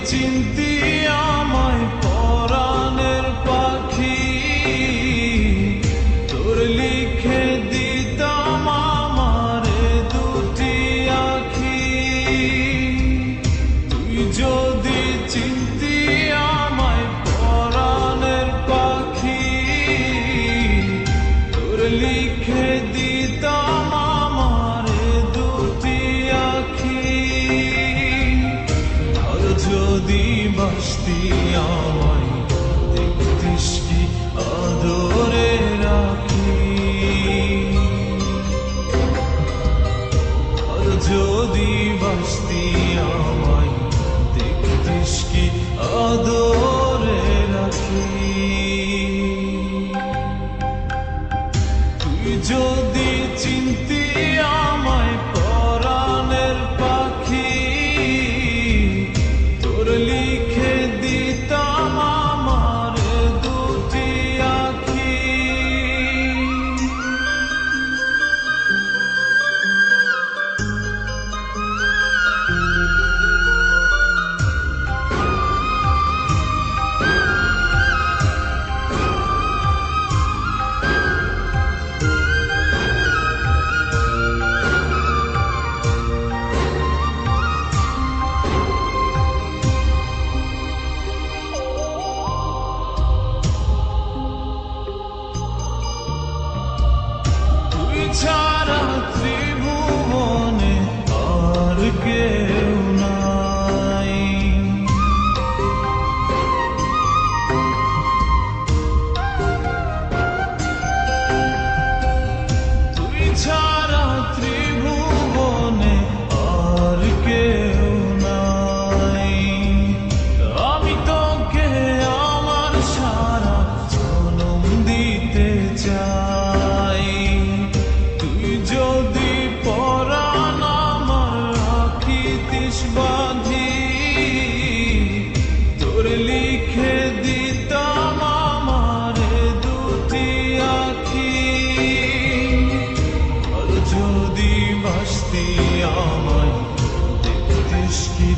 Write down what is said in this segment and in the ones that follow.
চিনতি আমায় পরাণের পাখি, তোর লিখে দিতাম আমারে দুটি আখি। তুই যদি চিনতি আমায় পরাণের পাখি, তোর লিখে দিতাম আমারে দুটি আখি। আর যদি বাসতি আমায় দেখতিস কি আদরে রাখি, আর যদি বাসতি আমায় দেখতিস কি আদরে রাখি। তুই যদি চিনতি আমায় পরাণের পাখি, তোর লিখে দিতাম আমার দুটি আখি। তুই ছাড়া ত্রিভুবনে আর কেউ নাই, তুই ছাড়া ত্রিভুবনে আর কেউ নাই। আমি তোকে আমার সারা জনম দিতে চাই। তুই যদি পরাণ আমার রাখিতিস বাঁধি, তোর লিখে দিতাম আমারে দুটি আখি। আর যদি বাসতি আমায় দেখতিস কি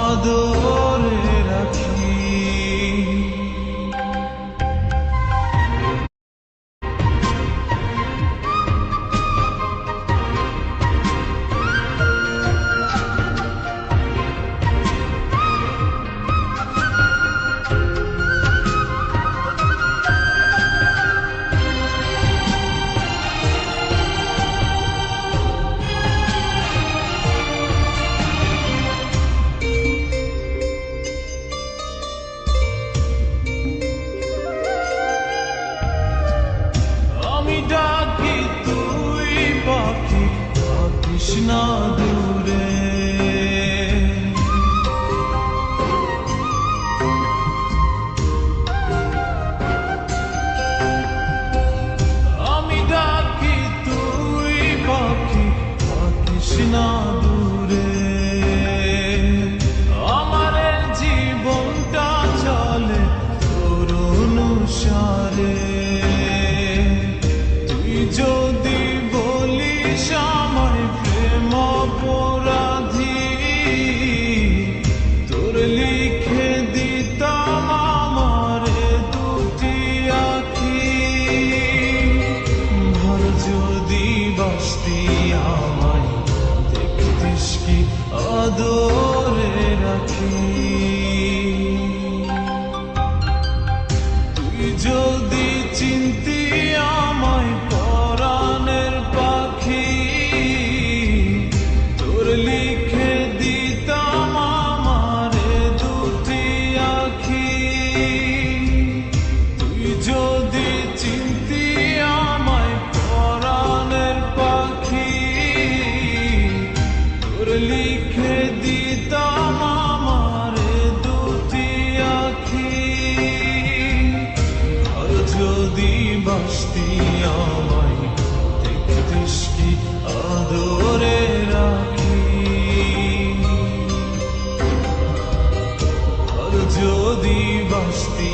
আদরে রাখি। আমি ডাকি তুই পাখি থাকিস না দূরে, আমি ডাকি তুই পাখি থাকিস না দূরে। আমার জীবনটা চলে তোর অনুসারে। তুই যদি বলিস আমায় প্রেম অপরাধী, তোর লিখে দিতাম আমারে দুটি আখি। আর যদি বাসতি আমায় দেখতিস কি আদরে রাখি। তুই যদি চিনতি আমায় পরাণের পাখি, তোর লিখে দিতাম আমারে দুটি আখি। তুই যদি চিনতি আমায় পরাণের পাখি, তোর লিখে দিতাম আমারে দুটি আখি। আর যদি বাসতি আমায় দেখতিস কি আদরে রাখি। আর যদি বাসতি